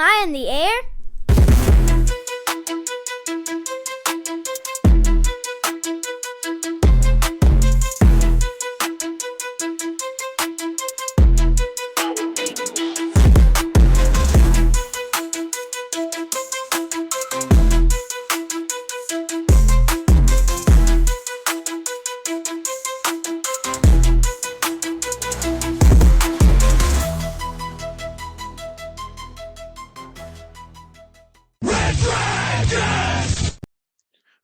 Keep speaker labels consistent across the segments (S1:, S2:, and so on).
S1: Am I in the air?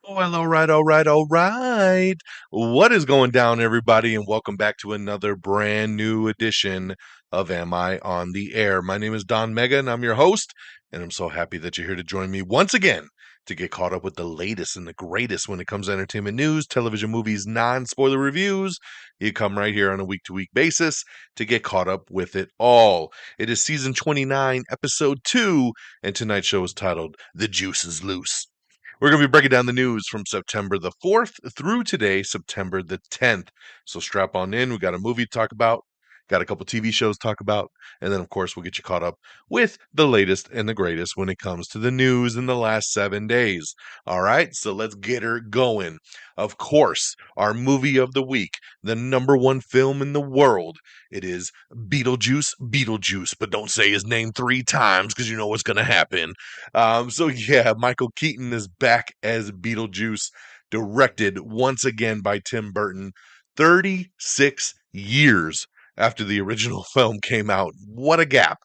S2: Oh, well, all right. What is going down, everybody? And welcome back to another brand new edition of Am I on the Air? My name is DONMEGA, and I'm your host. And I'm so happy that you're here to join me once again to get caught up with the latest and the greatest when it comes to entertainment news, television, movies, non-spoiler reviews. You come right here on a week-to-week basis to get caught up with it all. It is season 29, episode 2, and tonight's show is titled The Juice is Loose. We're going to be breaking down the news from September the 4th through today, September the 10th. So strap on in. We got a movie to talk about, got a couple TV shows to talk about, and then, of course, we'll get you caught up with the latest and the greatest when it comes to the news in the last 7 days. All right, so let's get her going. Of course, our movie of the week, the number one film in the world, it is Beetlejuice, but don't say his name 3 times because you know what's going to happen. Michael Keaton is back as Beetlejuice, directed once again by Tim Burton, 36 years after the original film came out. What a gap.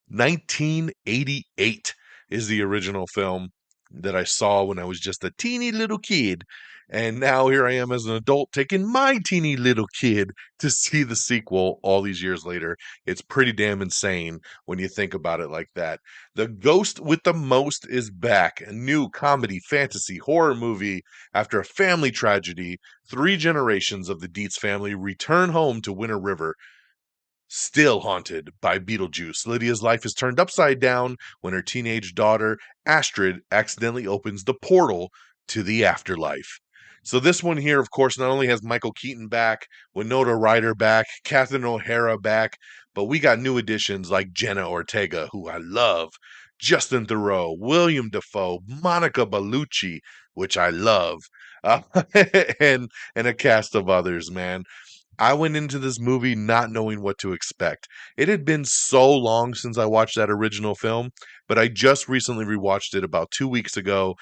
S2: 1988 is the original film that I saw when I was just a teeny little kid. And now here I am as an adult taking my teeny little kid to see the sequel all these years later. It's pretty damn insane when you think about it like that. The Ghost with the Most is back. A new comedy, fantasy, horror movie after a family tragedy. 3 generations of the Dietz family return home to Winter River, still haunted by Beetlejuice. Lydia's life is turned upside down when her teenage daughter, Astrid, accidentally opens the portal to the afterlife. So this one here, of course, not only has Michael Keaton back, Winona Ryder back, Catherine O'Hara back, but we got new additions like Jenna Ortega, who I love, Justin Theroux, William Dafoe, Monica Bellucci, which I love, uh, and a cast of others, man. I went into this movie not knowing what to expect. It had been so long since I watched that original film, but I just recently rewatched it about 2 weeks ago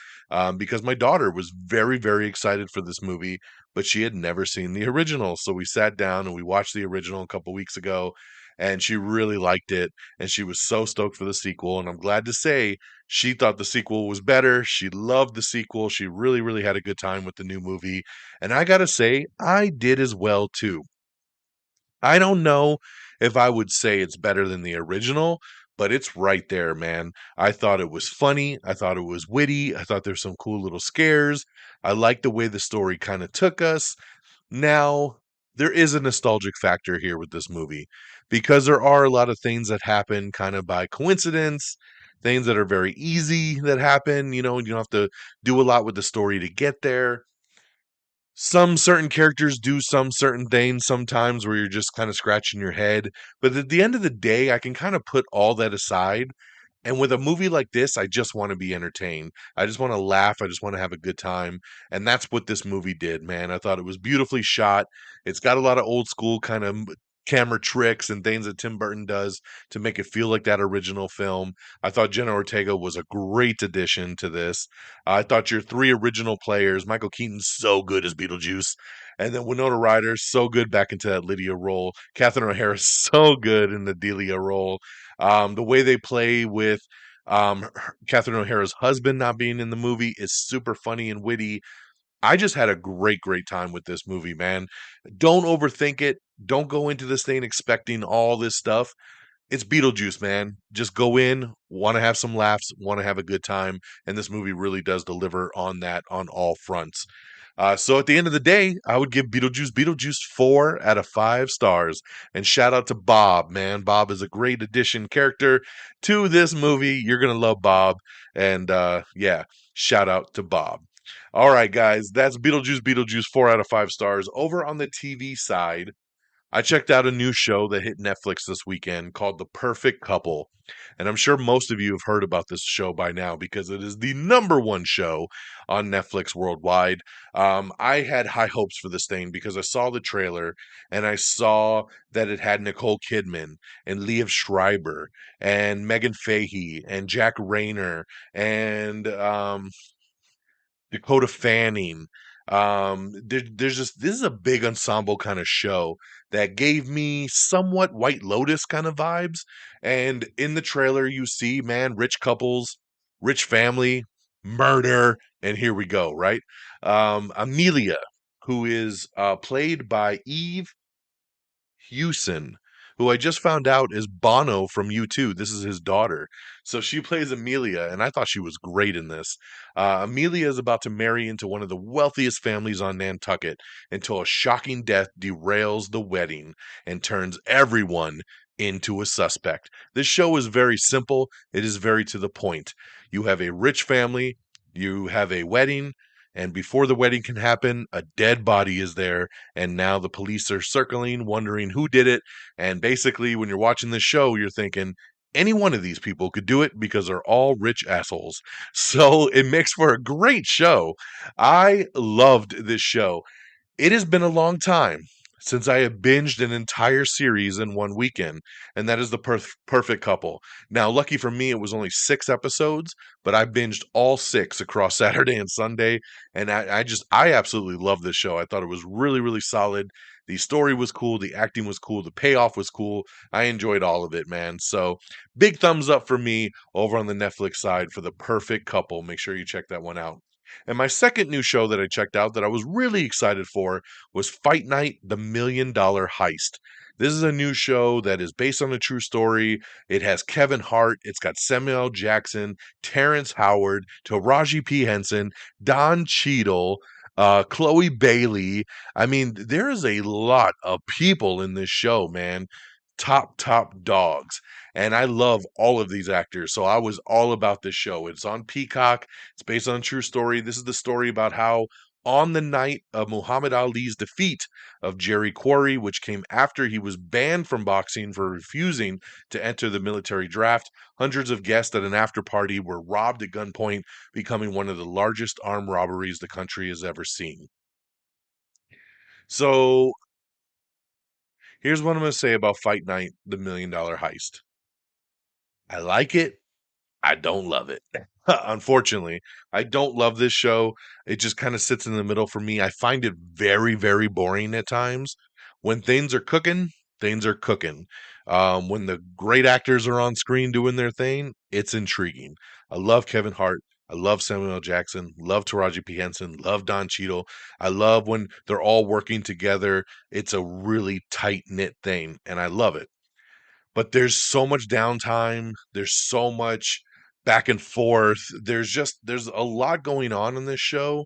S2: because my daughter was very, very excited for this movie, but she had never seen the original. So we sat down and we watched the original a couple weeks ago, and she really liked it, and she was so stoked for the sequel. And I'm glad to say she thought the sequel was better. She loved the sequel. She really, really had a good time with the new movie. And I gotta say, I did as well too. I don't know if I would say it's better than the original, but it's right there, man. I thought it was funny. I thought it was witty. I thought there's some cool little scares. I like the way the story kind of took us. Now, there is a nostalgic factor here with this movie because there are a lot of things that happen kind of by coincidence, things that are very easy that happen. You know, you don't have to do a lot with the story to get there. Some certain characters do some certain things sometimes where you're just kind of scratching your head. But at the end of the day, I can kind of put all that aside. And with a movie like this, I just want to be entertained. I just want to laugh. I just want to have a good time. And that's what this movie did, man. I thought it was beautifully shot. It's got a lot of old school kind of camera tricks and things that Tim Burton does to make it feel like that original film. I thought Jenna Ortega was a great addition to this. I thought your 3 original players, Michael Keaton's so good as Beetlejuice, and then Winona Ryder's so good back into that Lydia role. Catherine O'Hara's so good in the Delia role. The way they play with Catherine O'Hara's husband not being in the movie is super funny and witty. I just had a great, great time with this movie, man. Don't overthink it. Don't go into this thing expecting all this stuff. It's Beetlejuice, man. Just go in, want to have some laughs, want to have a good time, and this movie really does deliver on that on all fronts. So at the end of the day, I would give Beetlejuice 4 out of 5 stars. And shout out to Bob, man. Bob is a great addition character to this movie. You're gonna love Bob, and shout out to Bob. All right, guys, that's Beetlejuice 4 out of 5 stars. Over on the TV side, I checked out a new show that hit Netflix this weekend called The Perfect Couple. And I'm sure most of you have heard about this show by now because it is the number one show on Netflix worldwide. I had high hopes for this thing because I saw the trailer and I saw that it had Nicole Kidman and Liev Schreiber and Megan Fahey and Jack Rayner and Dakota Fanning. There's just this is a big ensemble kind of show that gave me somewhat White Lotus kind of vibes. And in the trailer, you see, man, rich couples, rich family, murder, and here we go, right? Amelia, who is played by Eve Hewson, who I just found out is Bono from U2. This is his daughter. So she plays Amelia, and I thought she was great in this. Amelia is about to marry into one of the wealthiest families on Nantucket until a shocking death derails the wedding and turns everyone into a suspect. This show is very simple, it is very to the point. You have a rich family, you have a wedding. And before the wedding can happen, a dead body is there and now the police are circling, wondering who did it. And basically, when you're watching this show, you're thinking, any one of these people could do it because they're all rich assholes. So it makes for a great show. I loved this show. It has been a long time since I have binged an entire series in one weekend, and that is the perfect couple. Now, lucky for me, it was only 6 episodes, but I binged all 6 across Saturday and Sunday, and I absolutely love this show. I thought it was really, really solid. The story was cool, the acting was cool, the payoff was cool. I enjoyed all of it, man. So, big thumbs up for me over on the Netflix side for the perfect couple. Make sure you check that one out. And my second new show that I checked out that I was really excited for was Fight Night: The Million Dollar Heist. This is a new show that is based on a true story. It has Kevin Hart, it's got Samuel L. Jackson, Terrence Howard, Taraji P. Henson, Don Cheadle, Chloe Bailey. I mean, there is a lot of people in this show, man. Top dogs. And I love all of these actors. So I was all about this show. It's on Peacock. It's based on a true story. This is the story about how on the night of Muhammad Ali's defeat of Jerry Quarry, which came after he was banned from boxing for refusing to enter the military draft, hundreds of guests at an after party were robbed at gunpoint, becoming one of the largest armed robberies the country has ever seen. So here's what I'm going to say about Fight Night: The Million Dollar Heist. I like it. I don't love it. Unfortunately, I don't love this show. It just kind of sits in the middle for me. I find it very, very boring at times. When things are cooking, things are cooking. When the great actors are on screen doing their thing, it's intriguing. I love Kevin Hart. I love Samuel L. Jackson. Love Taraji P. Henson. Love Don Cheadle. I love when they're all working together. It's a really tight knit thing, and I love it. But there's so much downtime. There's so much back and forth. There's a lot going on in this show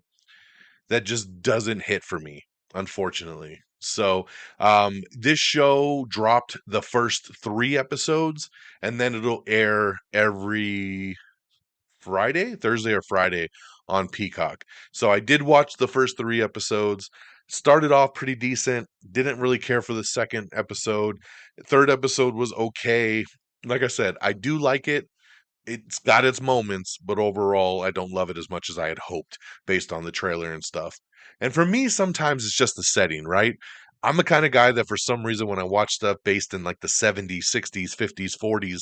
S2: that just doesn't hit for me, unfortunately. So, this show dropped the first 3 episodes, and then it'll air every Friday, Thursday or Friday on Peacock. So I did watch the first 3 episodes. Started off pretty decent. Didn't really care for the second episode. Third episode was okay. Like I said, I do like it. It's got its moments, but overall, I don't love it as much as I had hoped based on the trailer and stuff. And for me, sometimes it's just the setting, right? I'm the kind of guy that for some reason, when I watch stuff based in like the 70s, 60s, 50s, 40s,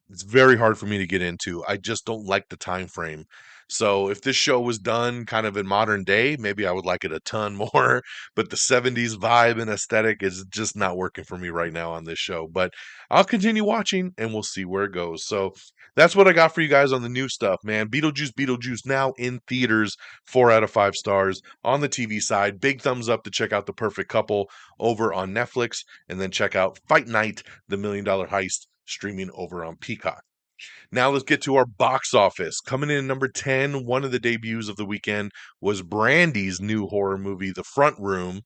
S2: it's very hard for me to get into. I just don't like the time frame. So if this show was done kind of in modern day, maybe I would like it a ton more. But the 70s vibe and aesthetic is just not working for me right now on this show. But I'll continue watching and we'll see where it goes. So that's what I got for you guys on the new stuff, man. Beetlejuice now in theaters, 4 out of 5 stars on the TV side. Big thumbs up to check out The Perfect Couple over on Netflix, and then check out Fight Night: The Million Dollar Heist streaming over on Peacock. Now let's get to our box office. Coming in at number 10, one of the debuts of the weekend was Brandy's new horror movie, The Front Room,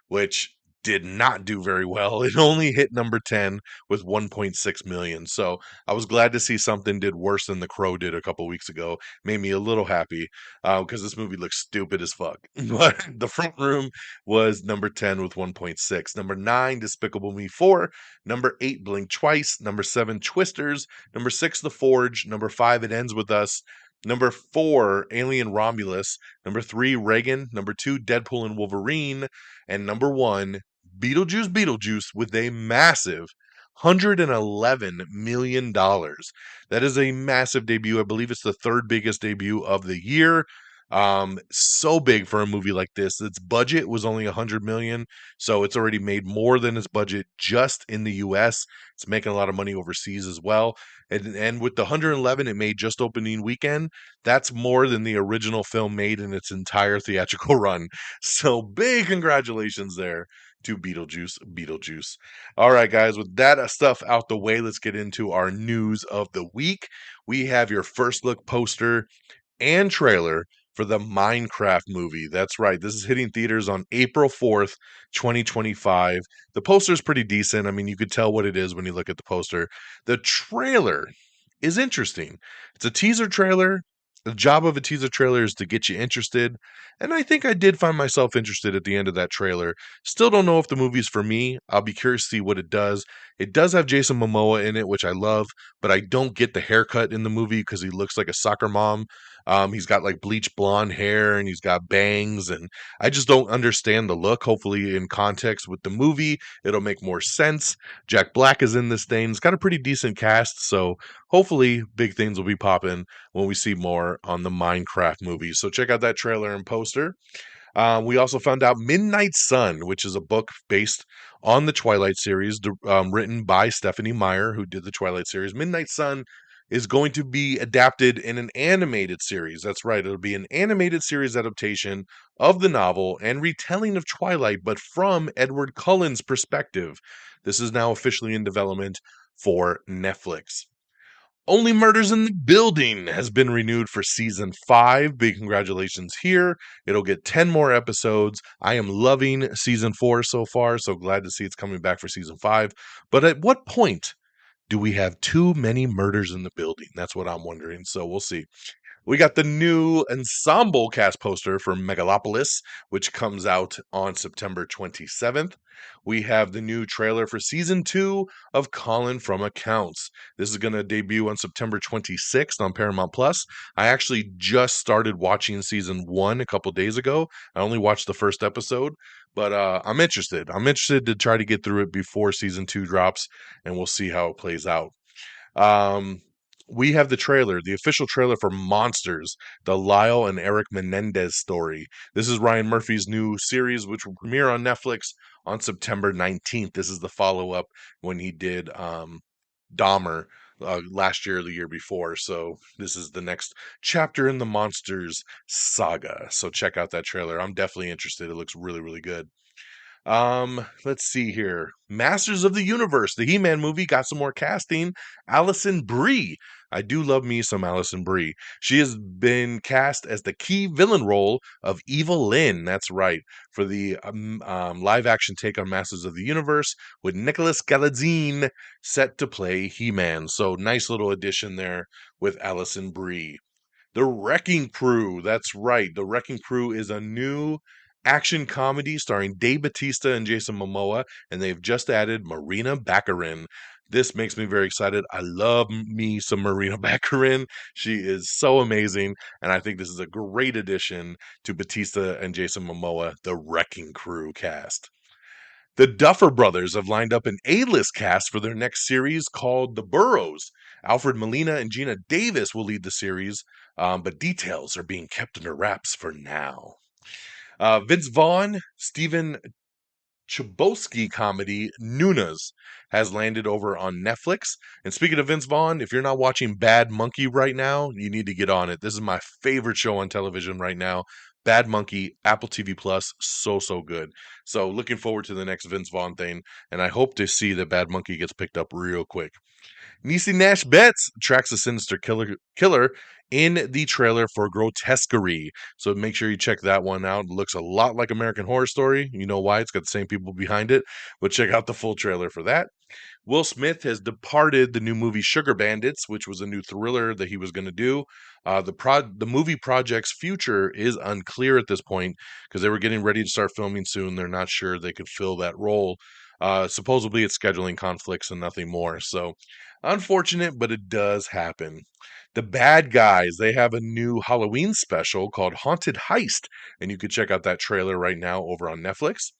S2: which did not do very well. It only hit number 10 with 1.6 million. So I was glad to see something did worse than The Crow did a couple weeks ago. Made me a little happy because this movie looks stupid as fuck. But The Front Room was number 10 with 1.6. Number 9, Despicable Me 4. Number 8, Blink Twice. Number 7, Twisters. Number 6, The Forge. Number 5, It Ends With Us. Number 4, Alien Romulus. Number 3, Reagan. Number 2, Deadpool and Wolverine. And number 1, Beetlejuice Beetlejuice with a massive $111 million. That is a massive debut. I believe it's the third biggest debut of the year. So big for a movie like this. Its budget was only 100 million, so it's already made more than its budget just in the US. It's making a lot of money overseas as well. And with the 111 it made just opening weekend, that's more than the original film made in its entire theatrical run. So big congratulations there to Beetlejuice Beetlejuice. All right, guys, with that stuff out the way, let's get into our news of the week. We have your first look poster and trailer for the Minecraft movie. That's right. This is hitting theaters on April 4th, 2025. The poster is pretty decent. I mean, you could tell what it is when you look at the poster. The trailer is interesting. It's a teaser trailer. The job of a teaser trailer is to get you interested. And I think I did find myself interested at the end of that trailer. Still don't know if the movie's for me. I'll be curious to see what it does. It does have Jason Momoa in it, which I love, but I don't get the haircut in the movie because he looks like a soccer mom. He's got like bleach blonde hair and he's got bangs, and I just don't understand the look. Hopefully, in context with the movie, it'll make more sense. Jack Black is in this thing. It's got a pretty decent cast, so hopefully, big things will be popping when we see more on the Minecraft movie. So check out that trailer and poster. We also found out Midnight Sun, which is a book based on the Twilight series, written by Stephanie Meyer, who did the Twilight series. Midnight Sun is going to be adapted in an animated series. That's right, it'll be an animated series adaptation of the novel and retelling of Twilight, but from Edward Cullen's perspective. This is now officially in development for Netflix. Only Murders in the Building has been renewed for season 5. Big congratulations here. It'll get 10 more episodes. I am loving season 4 so far, so glad to see it's coming back for season 5. But at what point do we have too many murders in the building? That's what I'm wondering. So we'll see. We got the new ensemble cast poster for Megalopolis, which comes out on September 27th. We have the new trailer for season 2 of Colin from Accounts. This is going to debut on September 26th on Paramount Plus. I actually just started watching season 1 a couple days ago. I only watched the first episode, but I'm interested. I'm interested to try to get through it before season 2 drops, and we'll see how it plays out. We have the trailer, the official trailer for Monsters, the Lyle and Eric Menendez story. This is Ryan Murphy's new series, which will premiere on Netflix on September 19th. This is the follow up when he did Dahmer last year or the year before. So this is the next chapter in the Monsters saga. So check out that trailer. I'm definitely interested. It looks really, really good. Let's see here. Masters of the Universe, the He-Man movie got some more casting. Alison Brie. I do love me some Alison Brie. She has been cast as the key villain role of Evil Lynn. That's right, for the live action take on Masters of the Universe with Nicholas Galitzine set to play He-Man. So nice little addition there with Alison Brie. The Wrecking Crew. That's right. The Wrecking Crew is a new action comedy starring Dave Bautista and Jason Momoa, and they've just added Marina Baccarin. This makes me very excited. I love me some Marina Baccarin. She is so amazing, and I think this is a great addition to Bautista and Jason Momoa, the Wrecking Crew cast. The Duffer Brothers have lined up an A-list cast for their next series called The Burrows. Alfred Molina and Gina Davis will lead the series, but details are being kept under wraps for now. Vince Vaughn, Stephen Chbosky comedy Nunas has landed over on Netflix. And speaking of Vince Vaughn, if you're not watching Bad Monkey right now, you need to get on it. This is my favorite show on television right now. Bad Monkey, Apple TV Plus, so good. So looking forward to the next Vince Vaughn thing, and I hope to see that Bad Monkey gets picked up real quick. Niecy Nash Betts tracks a sinister killer in the trailer for Grotesquerie. So make sure you check that one out. It looks a lot like American Horror Story. You know why? It's got the same people behind it. But check out the full trailer for that. Will Smith has departed the new movie Sugar Bandits, which was a new thriller that he was going to do. The movie project's future is unclear at this point because they were getting ready to start filming soon. They're not sure they could fill that role. Supposedly, it's scheduling conflicts and nothing more. So, unfortunate, but it does happen. The Bad Guys, they have a new Halloween special called Haunted Heist, and you can check out that trailer right now over on Netflix.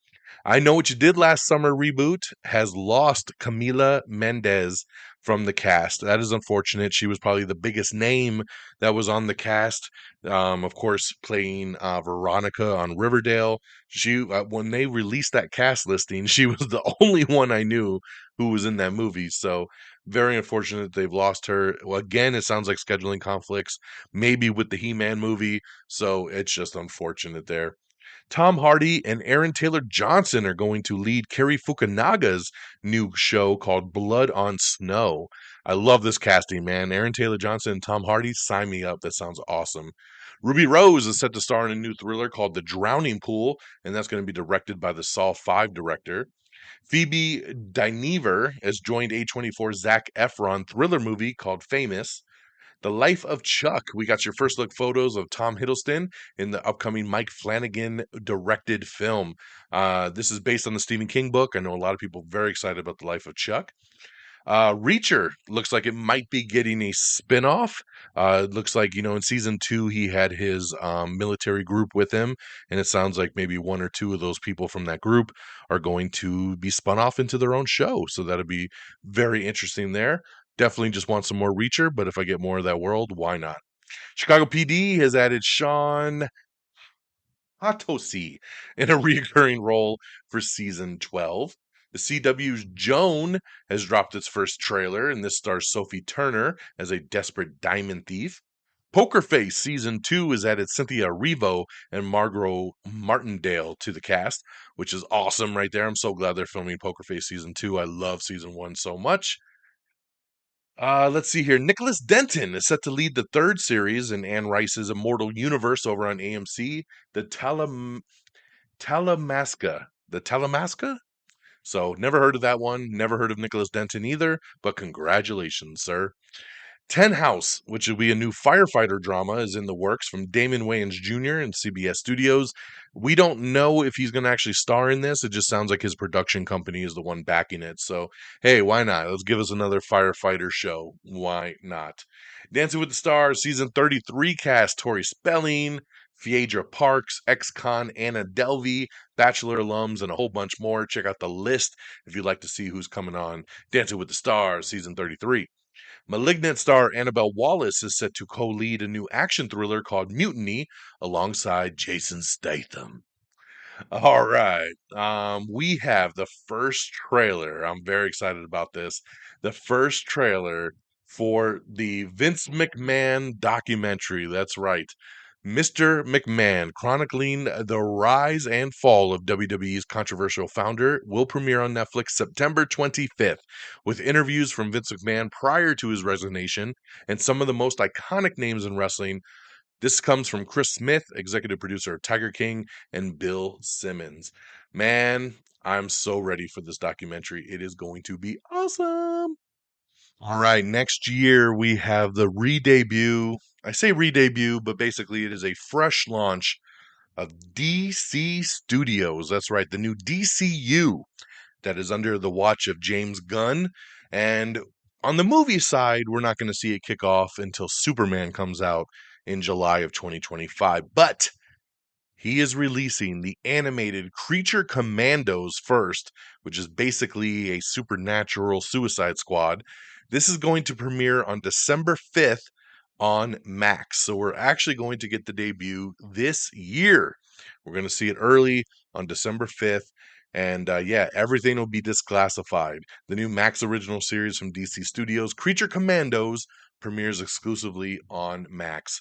S2: I Know What You Did Last Summer reboot has lost Camila Mendez from the cast. That is unfortunate. She was probably the biggest name that was on the cast. Of course, playing Veronica on Riverdale. She when they released that cast listing, she was the only one I knew who was in that movie. So very unfortunate they've lost her. Well, again, it sounds like scheduling conflicts, maybe with the He-Man movie. So it's just unfortunate there. Tom Hardy and Aaron Taylor Johnson are going to lead Cary Fukunaga's new show called Blood on Snow. I love this casting, man. Aaron Taylor Johnson and Tom Hardy, sign me up. That sounds awesome. Ruby Rose is set to star in a new thriller called The Drowning Pool, and that's going to be directed by the Saw 5 director. Phoebe Dynevor has joined A24's Zac Efron thriller movie called Famous. The Life of Chuck. We got your first look photos of Tom Hiddleston in the upcoming Mike Flanagan directed film. This is based on the Stephen King book. I know a lot of people very excited about The Life of Chuck. Reacher looks like it might be getting a spin-off. It looks like, in season 2, he had his military group with him, and it sounds like maybe one or two of those people from that group are going to be spun off into their own show. So that'll be very interesting there. Definitely just want some more Reacher, but if I get more of that world, why not? Chicago PD has added Sean Hatosi in a recurring role for season 12. The CW's Joan has dropped its first trailer, and this stars Sophie Turner as a desperate diamond thief. Poker Face season 2 has added Cynthia Erivo and Margot Martindale to the cast, which is awesome right there. I'm so glad they're filming Poker Face season 2. I love season 1 so much. Let's see here. Nicholas Denton is set to lead the third series in Anne Rice's Immortal Universe over on AMC, the Talamasca. The Talamasca? So, never heard of that one. Never heard of Nicholas Denton either, but congratulations, sir. Ten House, which will be a new firefighter drama, is in the works from Damon Wayans Jr. and CBS Studios. We don't know if he's going to actually star in this. It just sounds like his production company is the one backing it. So, hey, why not? Let's give us another firefighter show. Why not? Dancing with the Stars, season 33 cast Tori Spelling, Phaedra Parks, ex-con Anna Delvey, Bachelor alums, and a whole bunch more. Check out the list if you'd like to see who's coming on Dancing with the Stars, season 33. Malignant star Annabelle Wallace is set to co-lead a new action thriller called Mutiny alongside Jason Statham. All right. We have the first trailer. I'm very excited about this. The first trailer for the Vince McMahon documentary. That's right. Mr. McMahon, chronicling the rise and fall of WWE's controversial founder, will premiere on Netflix September 25th, with interviews from Vince McMahon prior to his resignation and some of the most iconic names in wrestling. This comes from Chris Smith, executive producer of Tiger King, and Bill Simmons. Man, I'm so ready for this documentary. It is going to be awesome. All right, next year we have the re-debut. I say re-debut, but basically it is a fresh launch of DC Studios. That's right, the new DCU that is under the watch of James Gunn. And on the movie side, we're not going to see it kick off until Superman comes out in July of 2025. But he is releasing the animated Creature Commandos first, which is basically a supernatural Suicide Squad. This is going to premiere on December 5th on Max. So we're actually going to get the debut this year. We're going to see it early on December 5th. And yeah, everything will be disclassified. The new Max original series from DC Studios, Creature Commandos, premieres exclusively on Max.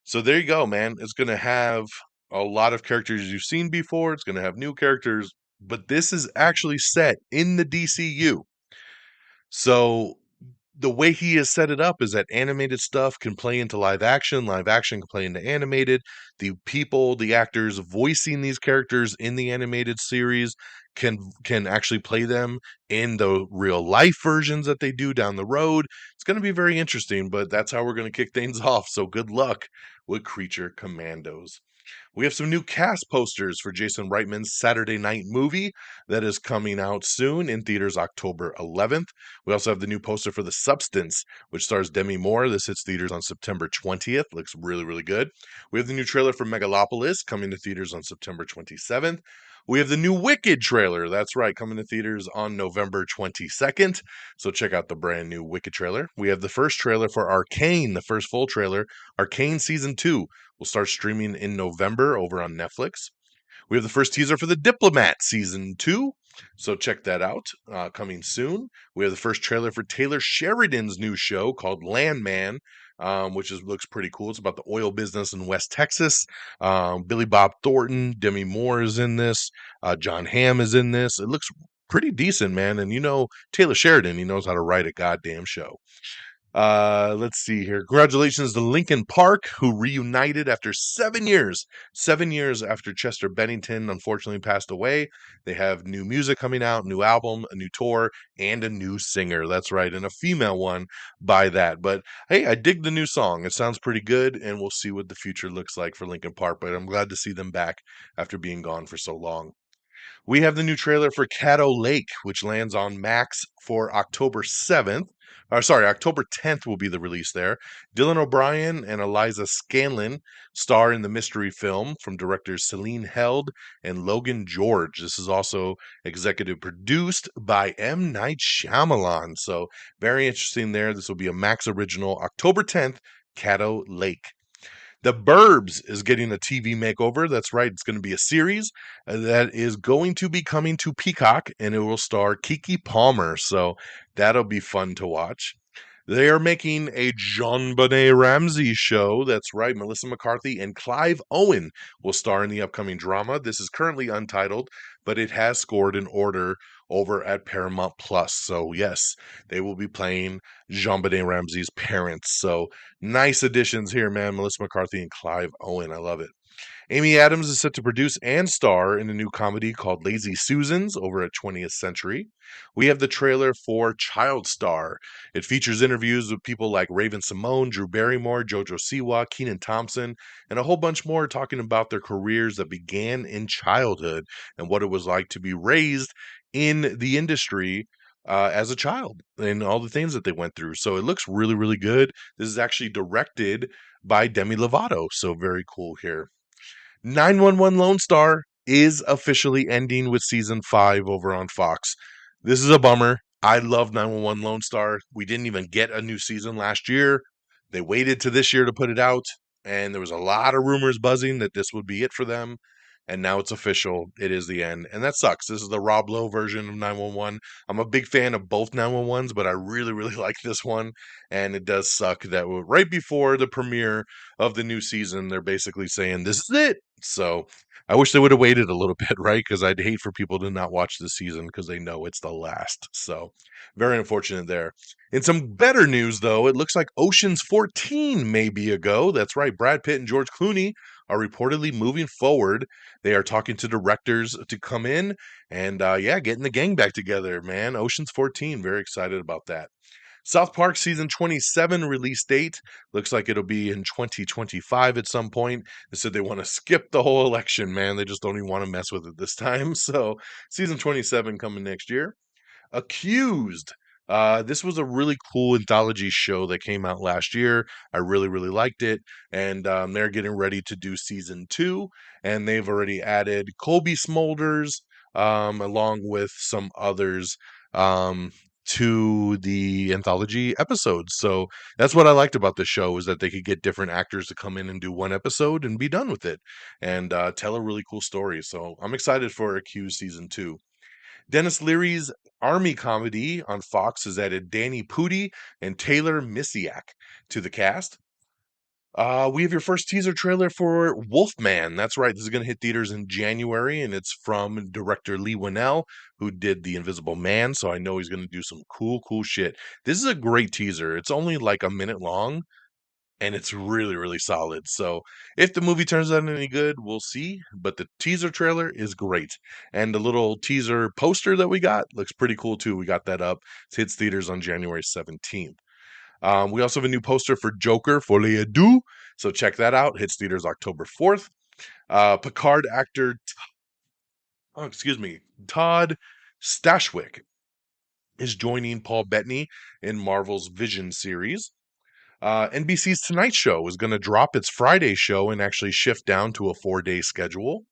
S2: So there you go, man. It's going to have a lot of characters you've seen before. It's going to have new characters, but this is actually set in the DCU. So the way he has set it up is that animated stuff can play into live action can play into animated. The people, the actors voicing these characters in the animated series can actually play them in the real life versions that they do down the road. It's going to be very interesting, but that's how we're going to kick things off. So good luck with Creature Commandos. We have some new cast posters for Jason Reitman's Saturday Night Movie that is coming out soon in theaters October 11th. We also have the new poster for The Substance, which stars Demi Moore. This hits theaters on September 20th. Looks really, really good. We have the new trailer for Megalopolis coming to theaters on September 27th. We have the new Wicked trailer. That's right, coming to theaters on November 22nd. So check out the brand new Wicked trailer. We have the first trailer for Arcane, the first full trailer, Arcane Season 2 will start streaming in November over on Netflix. We have the first teaser for The Diplomat Season 2, so check that out, coming soon. We have the first trailer for Taylor Sheridan's new show called Landman, looks pretty cool. It's about the oil business in West Texas. Billy Bob Thornton, Demi Moore is in this. John Hamm is in this. It looks pretty decent, man. And Taylor Sheridan, he knows how to write a goddamn show. Let's see here. Congratulations to Linkin Park, who reunited after 7 years. 7 years after Chester Bennington unfortunately passed away. They have new music coming out, new album, a new tour, and a new singer. That's right, and a female one by that. But hey, I dig the new song. It sounds pretty good, and we'll see what the future looks like for Linkin Park. But I'm glad to see them back after being gone for so long. We have the new trailer for Caddo Lake, which lands on Max for October 7th. October 10th will be the release there. Dylan O'Brien and Eliza Scanlon star in the mystery film from directors Celine Held and Logan George. This is also executive produced by M. Night Shyamalan. So very interesting there. This will be a Max original, October 10th, Caddo Lake. The Burbs is getting a TV makeover. That's right. It's going to be a series that is going to be coming to Peacock, and it will star Kiki Palmer. So that'll be fun to watch. They are making a John Benet Ramsey show. That's right. Melissa McCarthy and Clive Owen will star in the upcoming drama. This is currently untitled, but it has scored an order over at Paramount Plus. So yes, they will be playing Jean Benet Ramsey's parents. So nice additions here, man. Melissa McCarthy and Clive Owen. I love it. Amy Adams is set to produce and star in a new comedy called Lazy Susans over at 20th Century. We have the trailer for Child Star. It features interviews with people like Raven Simone, Drew Barrymore, Jojo Siwa, Kenan Thompson, and a whole bunch more talking about their careers that began in childhood and what it was like to be raised in the industry as a child and all the things that they went through. So it looks really, really good. This is actually directed by Demi Lovato. So very cool here. 911 Lone Star is officially ending with season 5 over on Fox. This is a bummer. I love 911 Lone Star. We didn't even get a new season last year. They waited to this year to put it out, and there was a lot of rumors buzzing that this would be it for them. And now it's official. It is the end. And that sucks. This is the Rob Lowe version of 911. I'm a big fan of both 911s, but I really, really like this one. And it does suck that right before the premiere of the new season, they're basically saying, this is it. So I wish they would have waited a little bit, right? Because I'd hate for people to not watch this season because they know it's the last. So very unfortunate there. In some better news, though, it looks like Ocean's 14 may be a go. That's right. Brad Pitt and George Clooney are reportedly moving forward. They are talking to directors to come in and, getting the gang back together, man. Ocean's 14. Very excited about that. South Park season 27 release date looks like it'll be in 2025 at some point. They said they want to skip the whole election, man. They just don't even want to mess with it this time. So, season 27 coming next year. Accused. This was a really cool anthology show that came out last year. I really, really liked it. And they're getting ready to do season 2. And they've already added Colby Smulders along with some others to the anthology episodes. So that's what I liked about the show is that they could get different actors to come in and do one episode and be done with it and tell a really cool story. So I'm excited for Accused season 2. Dennis Leary's Army comedy on Fox has added Danny Pudi and Taylor Misiak to the cast. We have your first teaser trailer for Wolfman. That's right. This is going to hit theaters in January, and it's from director Lee Winnell, who did The Invisible Man. So I know he's going to do some cool shit. This is a great teaser. It's only like a minute long, and it's really solid. So if the movie turns out any good, we'll see. But the teaser trailer is great, and the little teaser poster that we got looks pretty cool too. We got that up. It hits theaters on January 17th. We also have a new poster for Joker Folie à Deux, so check that out. Hits theaters October 4th. Picard actor, Todd Stashwick is joining Paul Bettany in Marvel's Vision series. NBC's Tonight Show is going to drop its Friday show and actually shift down to a 4-day schedule.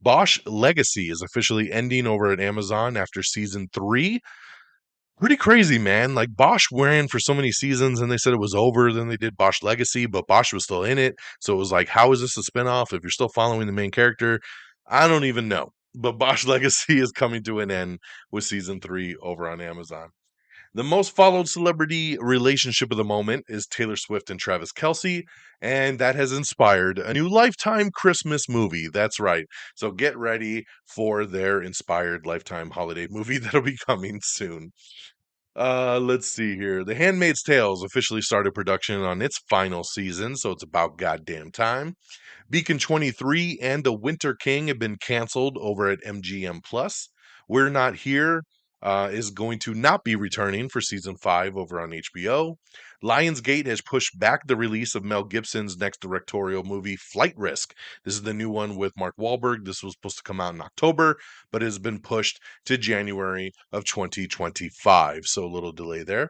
S2: Bosch Legacy is officially ending over at Amazon after season 3. Pretty crazy, man. Like Bosch ran for so many seasons and they said it was over. Then they did Bosch Legacy, but Bosch was still in it. So it was like, how is this a spinoff if you're still following the main character? I don't even know. But Bosch Legacy is coming to an end with season 3 over on Amazon. The most followed celebrity relationship of the moment is Taylor Swift and Travis Kelce, and that has inspired a new Lifetime Christmas movie. That's right. So get ready for their inspired Lifetime holiday movie that'll be coming soon. Let's see here. The Handmaid's Tales officially started production on its final season, so it's about goddamn time. Beacon 23 and The Winter King have been canceled over at MGM Plus. We're Not Here is going to not be returning for season 5 over on HBO. Lionsgate has pushed back the release of Mel Gibson's next directorial movie, Flight Risk. This is the new one with Mark Wahlberg. This was supposed to come out in October, but it has been pushed to January of 2025. So a little delay there.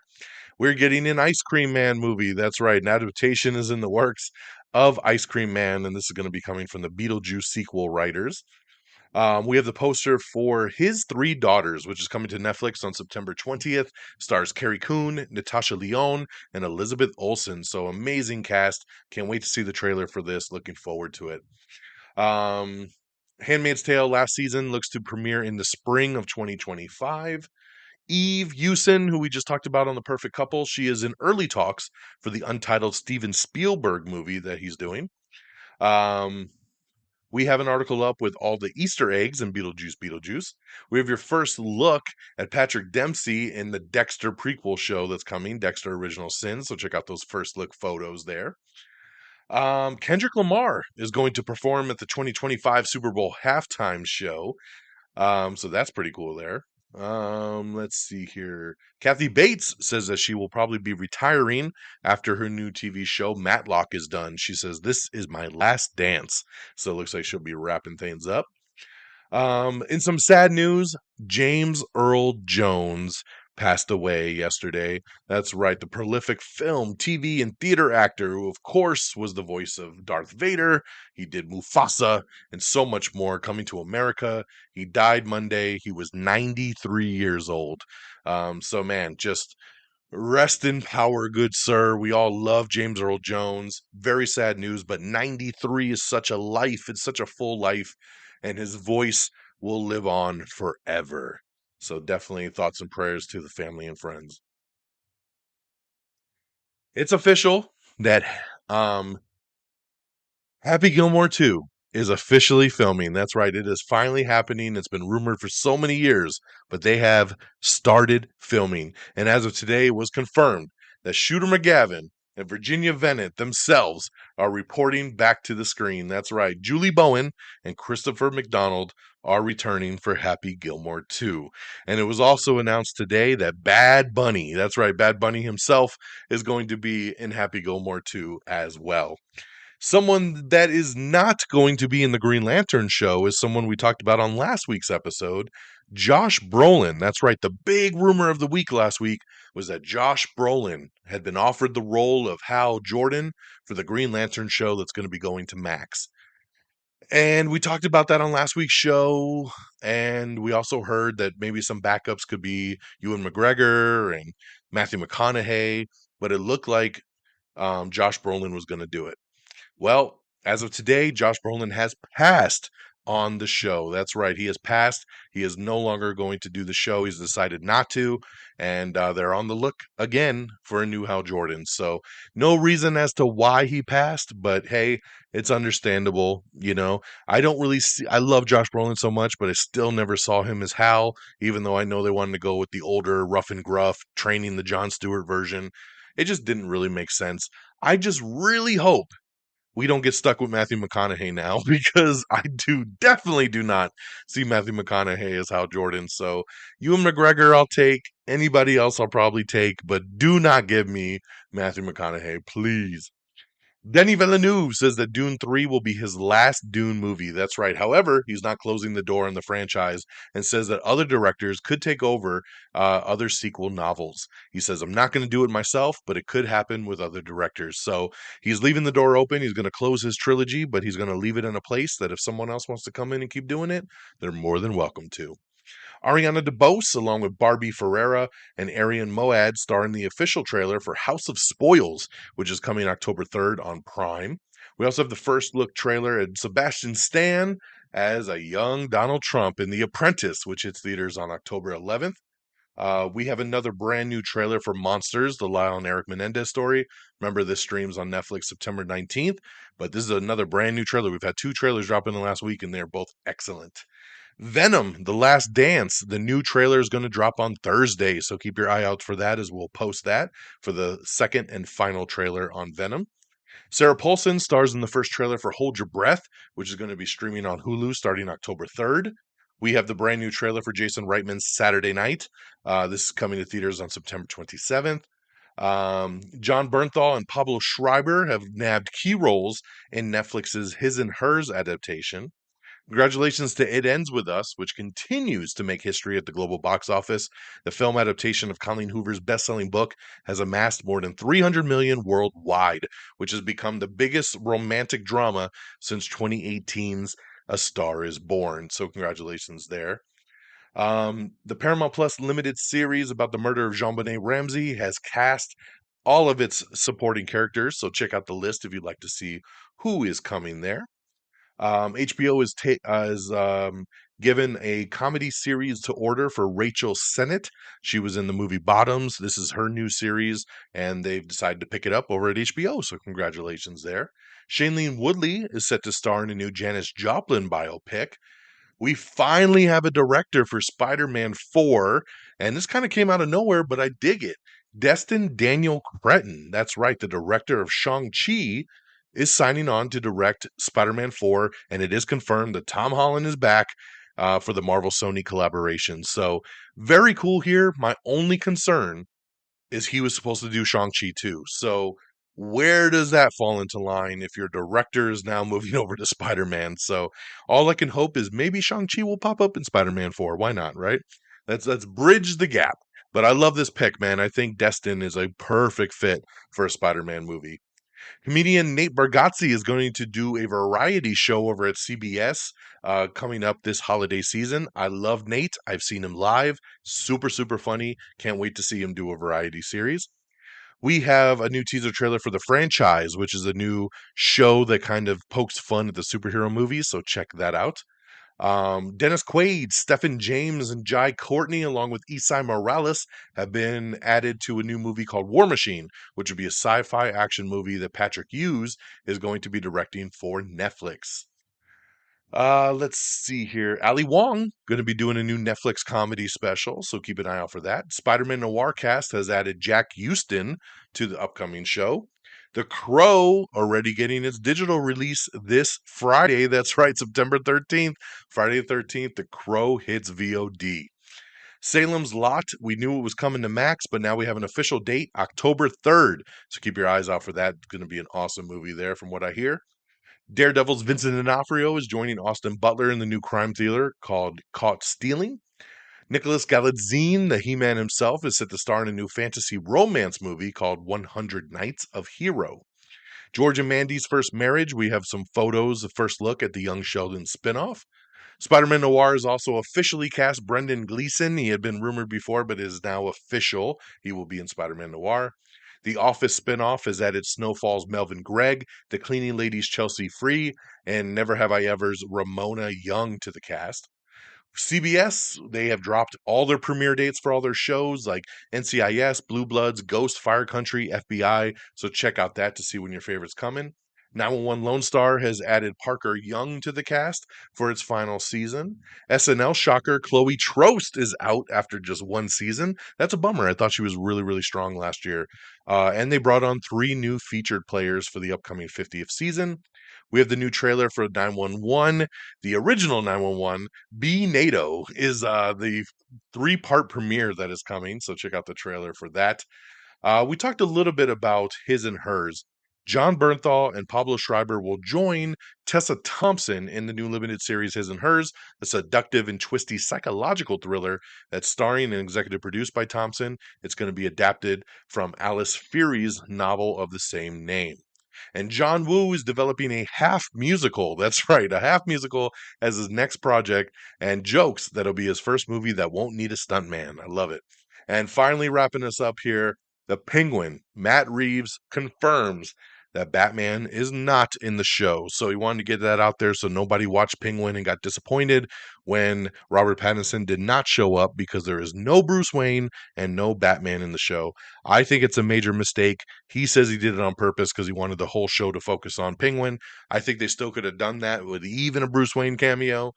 S2: We're getting an Ice Cream Man movie. That's right. An adaptation is in the works of Ice Cream Man, and this is going to be coming from the Beetlejuice sequel writers. We have the poster for His Three Daughters, which is coming to Netflix on September 20th. Stars Carrie Coon, Natasha Lyonne, and Elizabeth Olsen. So amazing cast. Can't wait to see the trailer for this. Looking forward to it. Um, Handmaid's Tale last season looks to premiere in the spring of 2025. Eve Hewson, who we just talked about on The Perfect Couple, she is in early talks for the untitled Steven Spielberg movie that he's doing. Um, we have an article up with all the Easter eggs in Beetlejuice. We have your first look at Patrick Dempsey in the Dexter prequel show that's coming, Dexter Original Sin. So check out those first look photos there. Kendrick Lamar is going to perform at the 2025 Super Bowl halftime show. So that's pretty cool there. Let's see here. Kathy Bates says that she will probably be retiring after her new TV show Matlock is done. She says, "This is my last dance." So it looks like she'll be wrapping things up. In some sad news, James Earl Jones passed away yesterday. That's right, the prolific film, TV, and theater actor who, of course, was the voice of Darth Vader. He did Mufasa and so much more. Coming to America. He died Monday. He was 93 years old. So, man, just rest in power, good sir. We all love James Earl Jones. Very sad news, but 93 is such a life. It's such a full life, and his voice will live on forever. So definitely thoughts and prayers to the family and friends. It's official that Happy Gilmore 2 is officially filming. That's right. It is finally happening. It's been rumored for so many years, but they have started filming. And as of today, it was confirmed that Shooter McGavin and Virginia Venant themselves are reporting back to the screen. That's right. Julie Bowen and Christopher McDonald are returning for Happy Gilmore 2. And it was also announced today that Bad Bunny, that's right, Bad Bunny himself is going to be in Happy Gilmore 2 as well. Someone that is not going to be in the Green Lantern show is someone we talked about on last week's episode, Josh Brolin. That's right. The big rumor of the week last week was that Josh Brolin had been offered the role of Hal Jordan for the Green Lantern show that's going to be going to Max. And we talked about that on last week's show. And we also heard that maybe some backups could be Ewan McGregor and Matthew McConaughey. But it looked like Josh Brolin was going to do it. Well, as of today, Josh Brolin has passed on the show. That's right. He has passed. He is no longer going to do the show. He's decided not to. And they're on the look again for a new Hal Jordan. So, no reason as to why he passed, but hey, it's understandable. I don't really see, I love Josh Brolin so much, but I still never saw him as Hal, even though I know they wanted to go with the older, rough and gruff, training the Jon Stewart version. It just didn't really make sense. I just really hope we don't get stuck with Matthew McConaughey now because I definitely do not see Matthew McConaughey as Hal Jordan. So Ewan McGregor, I'll take. Anybody else, I'll probably take, but do not give me Matthew McConaughey, please. Denis Villeneuve says that Dune 3 will be his last Dune movie. That's right. However, he's not closing the door on the franchise and says that other directors could take over other sequel novels. He says, I'm not going to do it myself, but it could happen with other directors. So he's leaving the door open. He's going to close his trilogy, but he's going to leave it in a place that if someone else wants to come in and keep doing it, they're more than welcome to. Ariana DeBose, along with Barbie Ferreira and Arian Moad, star in the official trailer for House of Spoils, which is coming October 3rd on Prime. We also have the first look trailer at Sebastian Stan as a young Donald Trump in The Apprentice, which hits theaters on October 11th. We have another brand new trailer for Monsters, the Lyle and Eric Menendez story. Remember, this streams on Netflix September 19th, but this is another brand new trailer. We've had two trailers drop in the last week, and they're both excellent. Venom, The Last Dance. The new trailer is going to drop on Thursday, so keep your eye out for that as we'll post that for the second and final trailer on Venom. Sarah Paulson stars in the first trailer for Hold Your Breath, which is going to be streaming on Hulu starting October 3rd. We have the brand new trailer for Jason Reitman's Saturday Night. This is coming to theaters on September 27th. John Bernthal and Pablo Schreiber have nabbed key roles in Netflix's His and Hers adaptation. Congratulations to It Ends With Us, which continues to make history at the global box office. The film adaptation of Colleen Hoover's best-selling book has amassed more than 300 million worldwide, which has become the biggest romantic drama since 2018's A Star Is Born. So congratulations there. The Paramount Plus limited series about the murder of Jean-Bonnet Ramsey has cast all of its supporting characters, so check out the list if you'd like to see who is coming there. HBO is given a comedy series to order for Rachel Sennett. She was in the movie Bottoms. This is her new series, and they've decided to pick it up over at HBO. So congratulations there. Shailene Woodley is set to star in a new Janis Joplin biopic. We finally have a director for Spider-Man 4, and this kind of came out of nowhere, but I dig it. Destin Daniel Cretton, that's right, the director of Shang-Chi, is signing on to direct Spider-Man 4, and it is confirmed that Tom Holland is back for the Marvel-Sony collaboration. So, very cool here. My only concern is he was supposed to do Shang-Chi too. So, where does that fall into line if your director is now moving over to Spider-Man? So, all I can hope is maybe Shang-Chi will pop up in Spider-Man 4. Why not, right? Let's bridge the gap. But I love this pick, man. I think Destin is a perfect fit for a Spider-Man movie. Comedian Nate Bargatze is going to do a variety show over at CBS coming up this holiday season. I love Nate. I've seen him live. Super, super funny. Can't wait to see him do a variety series. We have a new teaser trailer for The Franchise, which is a new show that kind of pokes fun at the superhero movies. So check that out. Dennis Quaid, Stephen James, and Jai Courtney, along with Isai Morales, have been added to a new movie called War Machine, which would be a sci-fi action movie that Patrick Hughes is going to be directing for Netflix. Let's see here. Ali Wong going to be doing a new Netflix comedy special, so keep an eye out for that. Spider-Man Noir cast has added Jack Houston to the upcoming show. The Crow already getting its digital release this Friday. That's right, September 13th. Friday the 13th, The Crow hits VOD. Salem's Lot, we knew it was coming to Max, but now we have an official date, October 3rd. So keep your eyes out for that. It's going to be an awesome movie there from what I hear. Daredevil's Vincent D'Onofrio is joining Austin Butler in the new crime thriller called Caught Stealing. Nicholas Galitzine, the He-Man himself, is set to star in a new fantasy romance movie called 100 Nights of Hero. George and Mandy's First Marriage, we have some photos, a first look at the Young Sheldon spinoff. Spider-Man Noir is also officially cast Brendan Gleeson. He had been rumored before, but is now official. He will be in Spider-Man Noir. The Office spinoff has added Snowfall's Melvin Gregg, The Cleaning Lady's Chelsea Free, and Never Have I Ever's Ramona Young to the cast. CBS, they have dropped all their premiere dates for all their shows like NCIS, Blue Bloods, Ghost, Fire Country, FBI. So check out that to see when your favorite's coming. 911 Lone Star has added Parker Young to the cast for its final season. SNL shocker Chloe Trost is out after just one season. That's a bummer. I thought she was really, really strong last year. And they brought on 3 new featured players for the upcoming 50th season. We have the new trailer for 911, the original 911. B NATO is the 3-part premiere that is coming, so check out the trailer for that. We talked a little bit about His and Hers. John Bernthal and Pablo Schreiber will join Tessa Thompson in the new limited series His and Hers, a seductive and twisty psychological thriller that's starring and executive produced by Thompson. It's going to be adapted from Alice Feary's novel of the same name. And John Woo is developing a half musical. That's right, a half musical as his next project, and jokes that'll be his first movie that won't need a stuntman. I love it. And finally, wrapping us up here, the Penguin, Matt Reeves, confirms that Batman is not in the show. So he wanted to get that out there so nobody watched Penguin and got disappointed when Robert Pattinson did not show up, because there is no Bruce Wayne and no Batman in the show. I think it's a major mistake. He says he did it on purpose because he wanted the whole show to focus on Penguin. I think they still could have done that with even a Bruce Wayne cameo.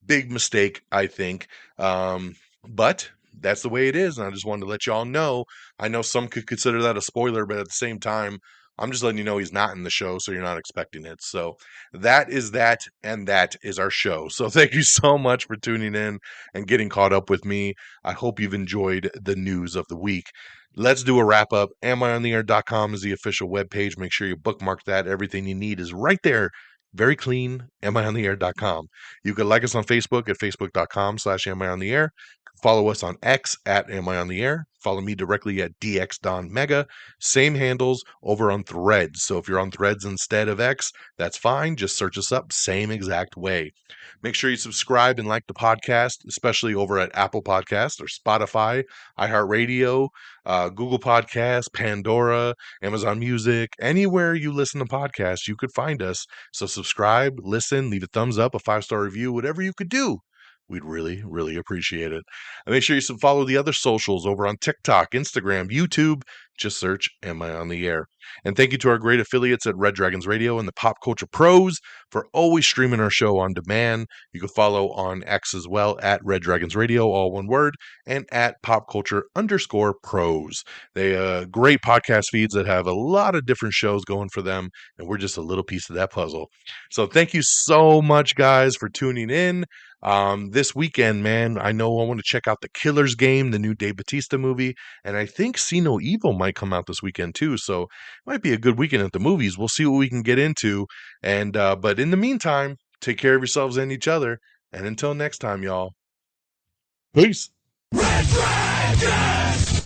S2: Big mistake, I think. But that's the way it is, and I just wanted to let y'all know. I know some could consider that a spoiler, but at the same time, I'm just letting you know he's not in the show, so you're not expecting it. So that is that, and that is our show. So thank you so much for tuning in and getting caught up with me. I hope you've enjoyed the news of the week. Let's do a wrap up. AmIOnTheAir.com is the official webpage. Make sure you bookmark that. Everything you need is right there. Very clean. AmIOnTheAir.com. You can like us on Facebook at Facebook.com/AmIOnTheAir. Follow us on X at Am I on the Air? Follow me directly at DXDonMega. Same handles over on Threads. So if you're on Threads instead of X, that's fine. Just search us up, same exact way. Make sure you subscribe and like the podcast, especially over at Apple Podcasts or Spotify, iHeartRadio, Google Podcasts, Pandora, Amazon Music. Anywhere you listen to podcasts, you could find us. So subscribe, listen, leave a thumbs up, a 5-star review, whatever you could do. We'd really, really appreciate it. And make sure you follow the other socials over on TikTok, Instagram, YouTube. Just search Am I on the Air? And thank you to our great affiliates at Red Dragons Radio and the Pop Culture Pros for always streaming our show on demand. You can follow on X as well at Red Dragons Radio, all one word, and at popculture_pros. They great podcast feeds that have a lot of different shows going for them, and we're just a little piece of that puzzle. So thank you so much, guys, for tuning in. This weekend, man, I know I want to check out The Killer's Game, the new Dave Bautista movie, and I think See No Evil might come out this weekend too, so it might be a good weekend at the movies. We'll see what we can get into, and but in the meantime, take care of yourselves and each other, and until next time, y'all, peace. Red Dragon!